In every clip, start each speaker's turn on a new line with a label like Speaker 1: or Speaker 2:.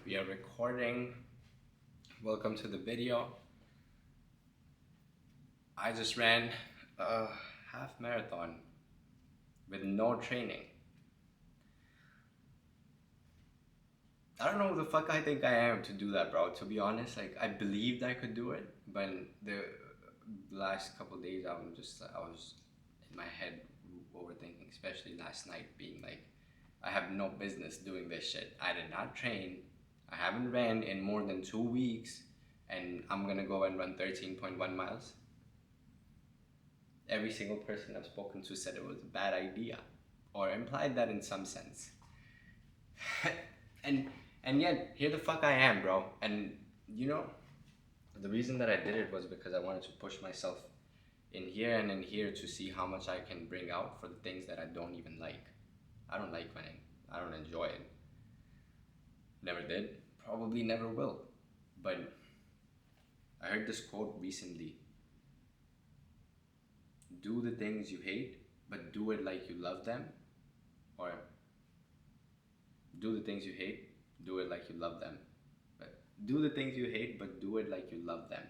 Speaker 1: We are recording. Welcome to the video. I just ran a half marathon with no training. I don't know who the fuck I think I am to do that, bro. To be honest, like I believed I could do it, but the last couple days I was in my head overthinking, especially last night, being like, I have no business doing this shit. I did not train. I haven't ran in more than 2 weeks, and I'm gonna go and run 13.1 miles. Every single person I've spoken to said it was a bad idea, or implied that in some sense. and and yet here the fuck I am, bro. And you know, the reason that I did it was because I wanted to push myself in here and in here to see how much I can bring out for the things that I don't even like. I don't like winning. I don't enjoy it. Never did. Probably never will. But I heard this quote recently. Do the things you hate, but do it like you love them. Or do the things you hate, do it like you love them. But do the things you hate, but do it like you love them.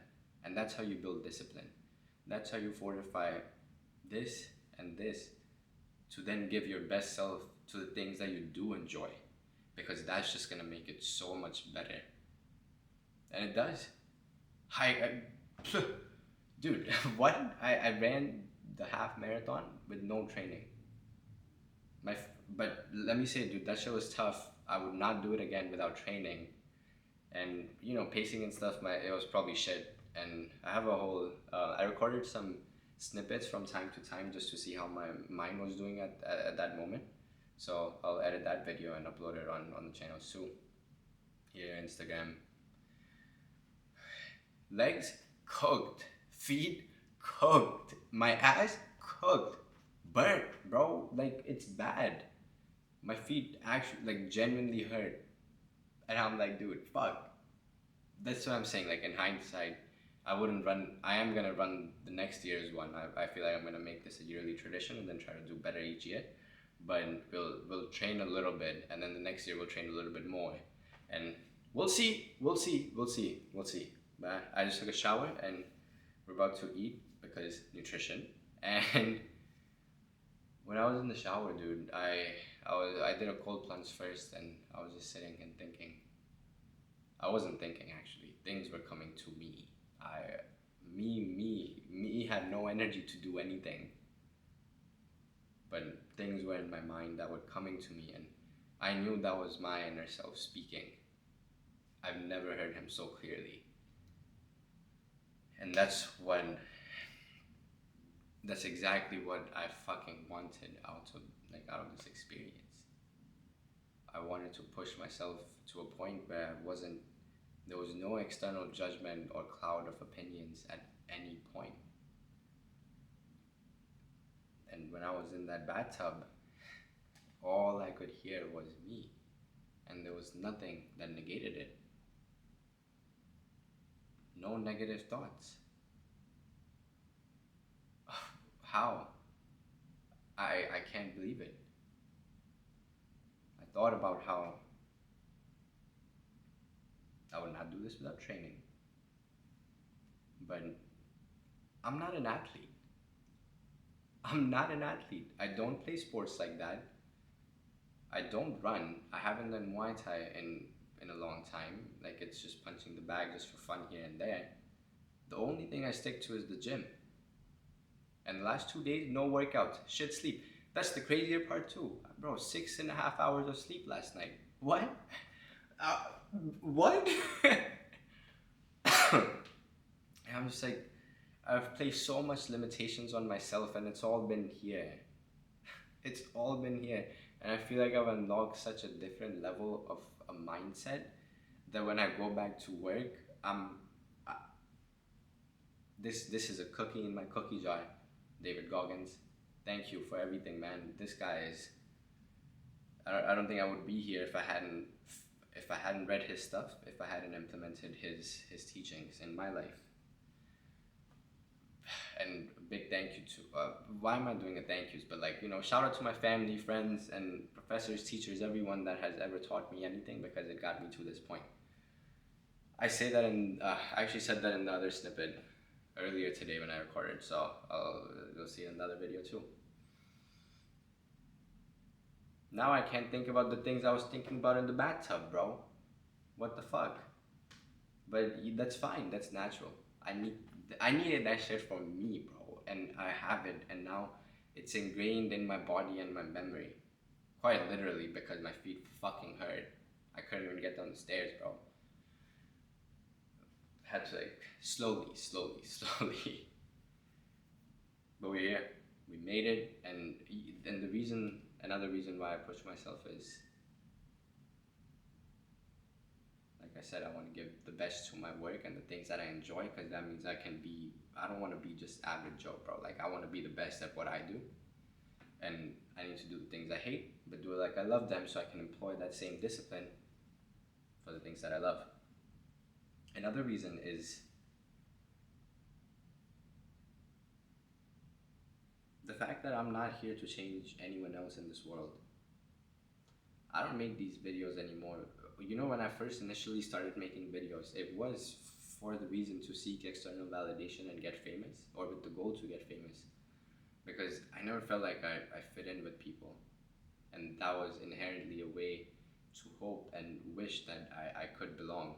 Speaker 1: And that's how you build discipline. That's how you fortify this and this to then give your best self to the things that you do enjoy, because that's just gonna make it so much better. And it does. Dude, what? I ran the half marathon with no training. But let me say, dude, that shit was tough. I would not do it again without training. And pacing and stuff, it was probably shit. And I have a whole. I recorded some snippets from time to time just to see how my mind was doing at that moment. So I'll edit that video and upload it on the channel soon. Here, Instagram. Legs cooked, feet cooked, my ass cooked, burnt, bro. Like, it's bad. My feet actually, like, genuinely hurt. And I'm like, dude, fuck. That's what I'm saying. Like, in hindsight, I wouldn't run. I am gonna run the next year's one. I feel like I'm gonna make this a yearly tradition and then try to do better each year. But we'll train a little bit, and then the next year we'll train a little bit more, and we'll see. But I just took a shower and we're about to eat because nutrition. And when I was in the shower, dude, I did a cold plunge first, and I was just sitting and thinking. I wasn't thinking, actually. Things were coming to me. Me had no energy to do anything. But things were in my mind that were coming to me, and I knew that was my inner self speaking. I've never heard him so clearly. And that's exactly what I fucking wanted out of this experience. I wanted to push myself to a point where there was no external judgment or cloud of opinions at any point. And when I was in that bathtub, all I could hear was me, and there was nothing that negated it. No negative thoughts. How? I can't believe it. I thought about how I would not do this without training. But I'm not an athlete. I don't play sports like that. I don't run. I haven't done Muay Thai in a long time. Like, it's just punching the bag just for fun here and there. The only thing I stick to is the gym. And the last 2 days, no workout. Shit sleep. That's the crazier part too. Bro, 6.5 hours of sleep last night. What? What? And I'm just like, I've placed so much limitations on myself, and it's all been here. It's all been here. And I feel like I've unlocked such a different level of a mindset that when I go back to work, this is a cookie in my cookie jar. David Goggins, thank you for everything, man. This guy is. I don't think I would be here if I hadn't read his stuff, if I hadn't implemented his teachings in my life. And a big thank you to, why am I doing a thank yous? But like, shout out to my family, friends, and professors, teachers, everyone that has ever taught me anything, because it got me to this point. I say that I actually said that in the other snippet earlier today when I recorded, so you'll see in another video too. Now I can't think about the things I was thinking about in the bathtub, bro. What the fuck? But that's fine. That's natural. I needed that shit for me, bro, and I have it, and now it's ingrained in my body and my memory, quite literally, because my feet fucking hurt. I couldn't even get down the stairs, bro. Had to like slowly. But we're here. We made it, and another reason why I push myself is, like I said, I want to give the best to my work and the things that I enjoy, because that means I don't want to be just average Joe, bro. Like, I want to be the best at what I do, and I need to do the things I hate, but do it like I love them, so I can employ that same discipline for the things that I love. Another reason is the fact that I'm not here to change anyone else in this world. I don't make these videos anymore. When I first initially started making videos, it was for the reason to seek external validation and get famous, or with the goal to get famous. Because I never felt like I fit in with people. And that was inherently a way to hope and wish that I could belong.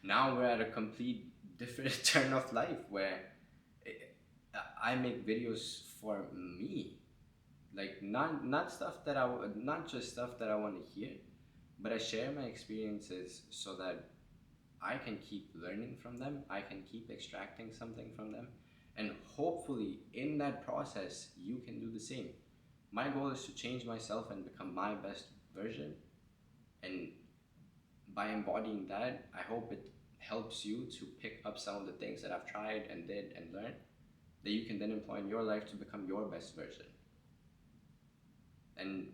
Speaker 1: Now we're at a complete different turn of life where I make videos for me. Like, not just stuff that I want to hear, but I share my experiences so that I can keep learning from them, I can keep extracting something from them, and hopefully in that process you can do the same. My goal is to change myself and become my best version, and by embodying that, I hope it helps you to pick up some of the things that I've tried and did and learned, that you can then employ in your life to become your best version. And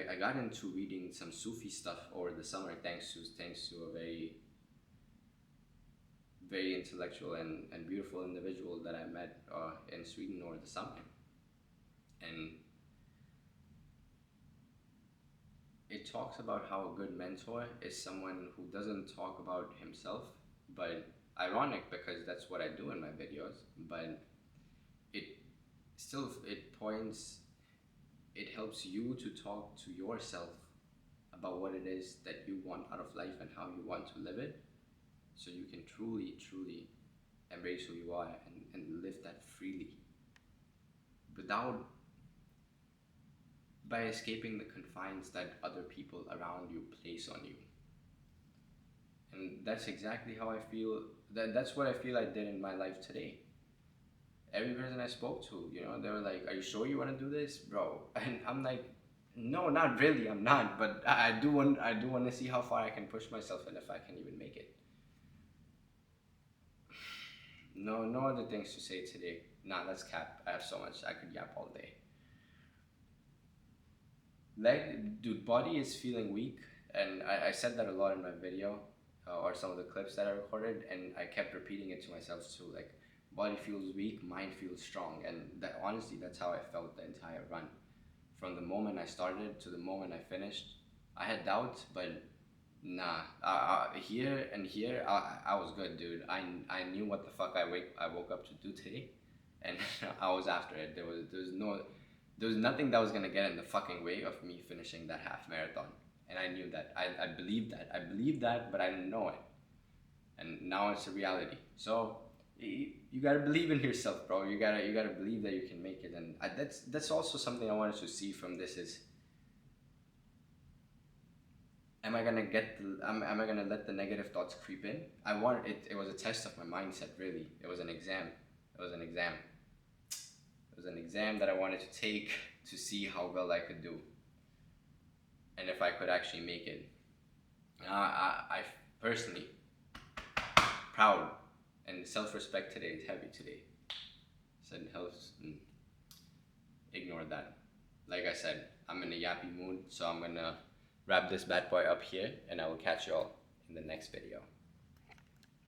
Speaker 1: I got into reading some Sufi stuff over the summer, thanks to a very, very intellectual and beautiful individual that I met in Sweden over the summer. And it talks about how a good mentor is someone who doesn't talk about himself, but ironic because that's what I do in my videos, but it helps you to talk to yourself about what it is that you want out of life and how you want to live it, so you can truly embrace who you are and live that freely, by escaping the confines that other people around you place on you. And that's exactly how I feel, that's what I feel I did in my life today. Every person I spoke to, they were like, "Are you sure you want to do this, bro?" And I'm like, "No, not really. I'm not. But I do want to see how far I can push myself and if I can even make it." No other things to say today. Nah, that's cap. I have so much. I could yap all day. Dude, body is feeling weak, and I said that a lot in my video, or some of the clips that I recorded, and I kept repeating it to myself too, like, body feels weak, mind feels strong, and that honestly, that's how I felt the entire run. From the moment I started to the moment I finished, I had doubts, but nah. Here I was good, dude. I knew what the fuck I woke up to do today, and I was after it. There was nothing that was gonna get in the fucking way of me finishing that half marathon, and I knew that. I believed that, but I didn't know it, and now it's a reality. So you gotta believe in yourself, bro. You gotta believe that you can make it, and that's also something I wanted to see from this is, am I gonna let the negative thoughts creep in? It was a test of my mindset, really. It was an exam. It was an exam that I wanted to take to see how well I could do, and if I could actually make it. I personally proud, and self-respect today is heavy today. Said helps. Ignore that. Like I said, I'm in a yappy mood, so I'm gonna wrap this bad boy up here, and I will catch you all in the next video.